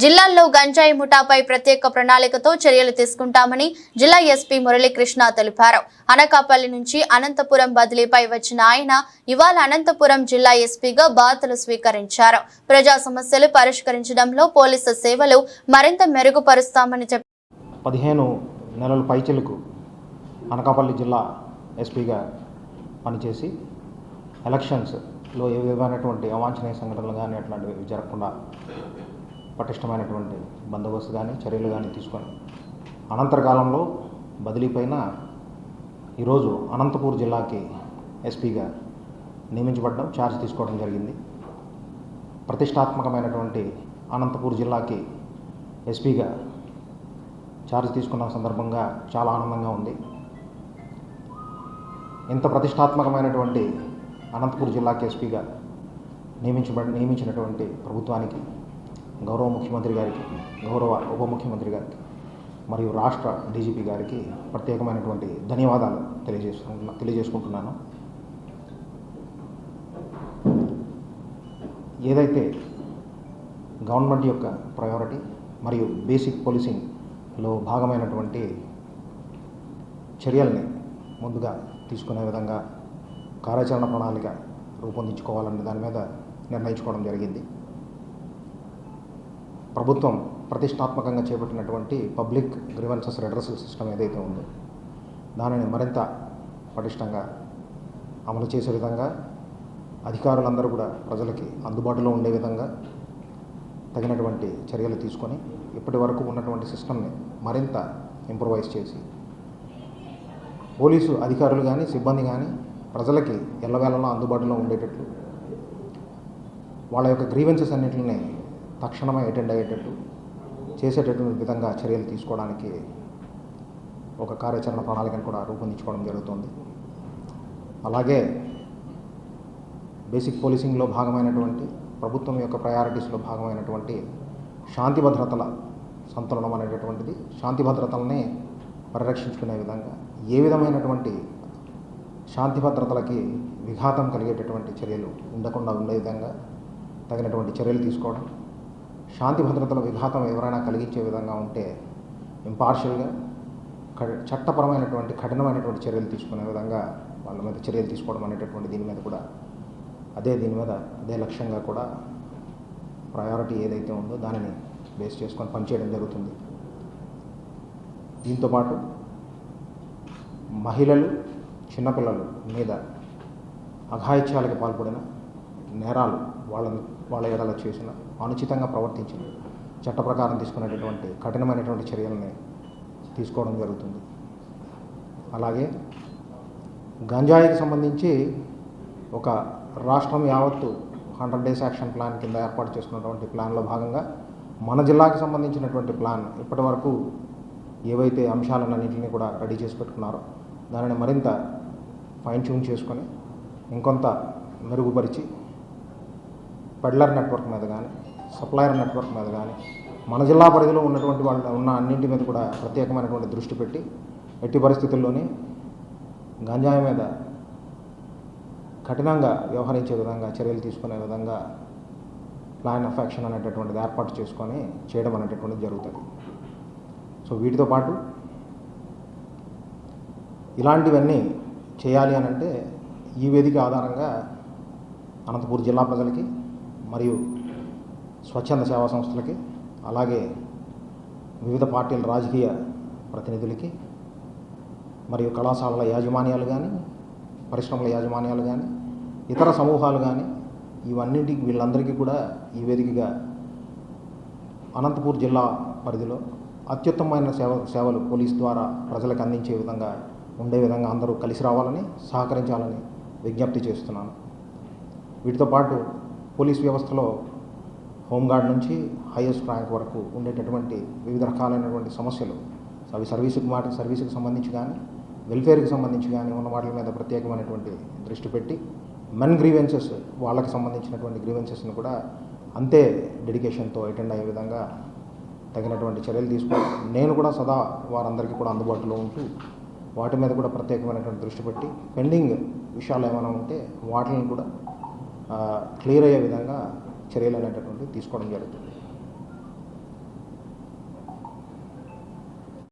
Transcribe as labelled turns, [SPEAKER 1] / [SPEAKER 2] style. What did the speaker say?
[SPEAKER 1] జిల్లాల్లో గంజాయి ముఠాపై ప్రత్యేక ప్రణాళికతో చర్యలు తీసుకుంటామని జిల్లా ఎస్పీ మురళీకృష్ణ తెలిపారు. అనకాపల్లి నుంచి అనంతపురం బదిలీపై వచ్చిన ఆయన ఇవాళ అనంతపురం జిల్లా ఎస్పీగా బాధ్యతలు స్వీకరించారు. ప్రజా సమస్యలు పరిష్కరించడంలో పోలీసు సేవలు మరింత మెరుగుపరుస్తామని చెప్పారు.
[SPEAKER 2] 15 నెలల పైచిలకు అనకాపల్లి జిల్లా ఎస్పీగా పనిచేసి ఎలక్షన్స్లో ఏ విధమైనటువంటి అవాంఛనీయ సంఘటనలు కానీ అట్లాంటివి జరగకుండా పటిష్టమైనటువంటి బందోబస్తు కానీ చర్యలు కానీ తీసుకొని అనంతరకాలంలో బదిలీ పైన ఈరోజు అనంతపూర్ జిల్లాకి ఎస్పీగా నియమించబడడం, ఛార్జ్ తీసుకోవడం జరిగింది. ప్రతిష్టాత్మకమైనటువంటి అనంతపూర్ జిల్లాకి ఎస్పీగా ఛార్జ్ తీసుకున్న సందర్భంగా చాలా ఆనందంగా ఉంది. ఇంత ప్రతిష్టాత్మకమైనటువంటి అనంతపూర్ జిల్లాకి ఎస్పీగా నియమించినటువంటి ప్రభుత్వానికి, గౌరవ ముఖ్యమంత్రి గారికి, గౌరవ ఉప ముఖ్యమంత్రి గారికి మరియు రాష్ట్ర డీజీపీ గారికి ప్రత్యేకమైనటువంటి ధన్యవాదాలు తెలియజేసుకుంటున్నాను. ఏదైతే గవర్నమెంట్ యొక్క ప్రయారిటీ మరియు బేసిక్ పోలీసింగ్లో భాగమైనటువంటి చర్యల్ని ముందుగా తీసుకునే విధంగా కార్యాచరణ ప్రణాళిక రూపొందించుకోవాలనే దాని మీద నిర్ణయించుకోవడం జరిగింది. ప్రభుత్వం ప్రతిష్టాత్మకంగా చేపట్టినటువంటి పబ్లిక్ గ్రీవెన్సెస్ రెడ్రెసల్ సిస్టమ్ ఏదైతే ఉందో దానిని మరింత పటిష్టంగా అమలు చేసే విధంగా అధికారులందరూ కూడా ప్రజలకి అందుబాటులో ఉండే విధంగా తగినటువంటి చర్యలు తీసుకొని ఇప్పటి వరకు ఉన్నటువంటి సిస్టమ్ని మరింత ఇంప్రూవైజ్ చేసి పోలీసు అధికారులు కానీ సిబ్బంది కానీ ప్రజలకి ఎల్లవేళలా అందుబాటులో ఉండేటట్లు, వాళ్ళ యొక్క గ్రీవెన్సెస్ అన్నింటినీ తక్షణమే అటెండ్ అయ్యేటట్టు చేసేటటువంటి విధంగా చర్యలు తీసుకోవడానికి ఒక కార్యాచరణ ప్రణాళికను కూడా రూపొందించుకోవడం జరుగుతుంది. అలాగే బేసిక్ పోలీసింగ్లో భాగమైనటువంటి ప్రభుత్వం యొక్క ప్రయారిటీస్లో భాగమైనటువంటి శాంతి భద్రతల సంతులనం అనేటటువంటిది, శాంతి భద్రతల్ని పరిరక్షించుకునే విధంగా ఏ విధమైనటువంటి శాంతి భద్రతలకి విఘాతం కలిగేటటువంటి చర్యలు ఉండకుండా ఉండే విధంగా తగినటువంటి చర్యలు తీసుకోవడం, శాంతి భద్రతల విఘాతం ఎవరైనా కలిగించే విధంగా ఉంటే ఇంపార్షియల్గా చట్టపరమైనటువంటి కఠినమైనటువంటి చర్యలు తీసుకునే విధంగా వాళ్ళ మీద చర్యలు తీసుకోవడం అనేటటువంటి దీని మీద కూడా అదే లక్ష్యంగా కూడా ప్రయారిటీ ఏదైతే ఉందో దానిని బేస్ చేసుకొని పనిచేయడం జరుగుతుంది. దీంతోపాటు మహిళలు, చిన్నపిల్లలు మీద అఘాయిత్యాలకు పాల్పడిన నేరాలు వాళ్ళ ఎడల చేసిన, అనుచితంగా ప్రవర్తించిన చట్ట ప్రకారం తీసుకునేటటువంటి కఠినమైనటువంటి చర్యలని తీసుకోవడం జరుగుతుంది. అలాగే గంజాయికి సంబంధించి ఒక రాష్ట్రం యావత్తు 100 డేస్ యాక్షన్ ప్లాన్ కింద ఏర్పాటు చేసుకున్నటువంటి ప్లాన్లో భాగంగా మన జిల్లాకి సంబంధించినటువంటి ప్లాన్ ఇప్పటి వరకు ఏవైతే అంశాలన్నింటినీ కూడా రెడీ చేసి పెట్టుకున్నారో దానిని మరింత ఫైన్ ట్యూన్ చేసుకొని ఇంకొంత మెరుగుపరిచి పెడ్లర్ నెట్వర్క్ మీద కానీ, సప్లయర్ నెట్వర్క్ మీద కానీ, మన జిల్లా పరిధిలో ఉన్నటువంటి వాళ్ళు ఉన్న అన్నింటి మీద కూడా ప్రత్యేకమైనటువంటి దృష్టి పెట్టి ఎట్టి పరిస్థితుల్లోని గంజాయి మీద కఠినంగా వ్యవహరించే విధంగా చర్యలు తీసుకునే విధంగా ప్లాన్ ఆఫ్ యాక్షన్ అనేటటువంటిది ఏర్పాటు చేసుకొని చేయడం అనేటటువంటిది జరుగుతుంది. సో వీటితో పాటు ఇలాంటివన్నీ చేయాలి అని అంటే ఈ వేదిక ఆధారంగా అనంతపూర్ జిల్లా ప్రజలకి మరియు స్వచ్ఛంద సేవా సంస్థలకి, అలాగే వివిధ పార్టీల రాజకీయ ప్రతినిధులకి మరియు కళాశాలల యాజమాన్యాలు కానీ, పరిశ్రమల యాజమాన్యాలు కానీ, ఇతర సమూహాలు కానీ ఇవన్నింటికి వీళ్ళందరికీ కూడా ఈ వేదికగా అనంతపూర్ జిల్లా పరిధిలో అత్యుత్తమమైన సేవలు పోలీస్ ద్వారా ప్రజలకు అందించే విధంగా ఉండే విధంగా అందరూ కలిసి రావాలని, సహకరించాలని విజ్ఞప్తి చేస్తున్నాను. వీటితో పాటు పోలీస్ వ్యవస్థలో హోంగార్డ్ నుంచి హైయెస్ట్ ర్యాంక్ వరకు ఉండేటటువంటి వివిధ రకాలైనటువంటి సమస్యలు, అవి సర్వీసుకి సంబంధించి కానీ, వెల్ఫేర్కి సంబంధించి కానీ ఉన్న వాటి మీద ప్రత్యేకమైనటువంటి దృష్టి పెట్టి మెన్ గ్రీవెన్సెస్, వాళ్ళకి సంబంధించినటువంటి గ్రీవెన్సెస్ని కూడా అంతే డెడికేషన్తో అటెండ్ అయ్యే విధంగా తగినటువంటి చర్యలు తీసుకోవాలి. నేను కూడా సదా వారందరికీ కూడా అందుబాటులో ఉంటూ వాటి మీద కూడా ప్రత్యేకమైనటువంటి దృష్టి పెట్టి పెండింగ్ విషయాలు ఏమైనా ఉంటే వాటిని కూడా క్లియర్ అయ్యే విధంగా చర్యలు అనేటటువంటివి తీసుకోవడం జరుగుతుంది.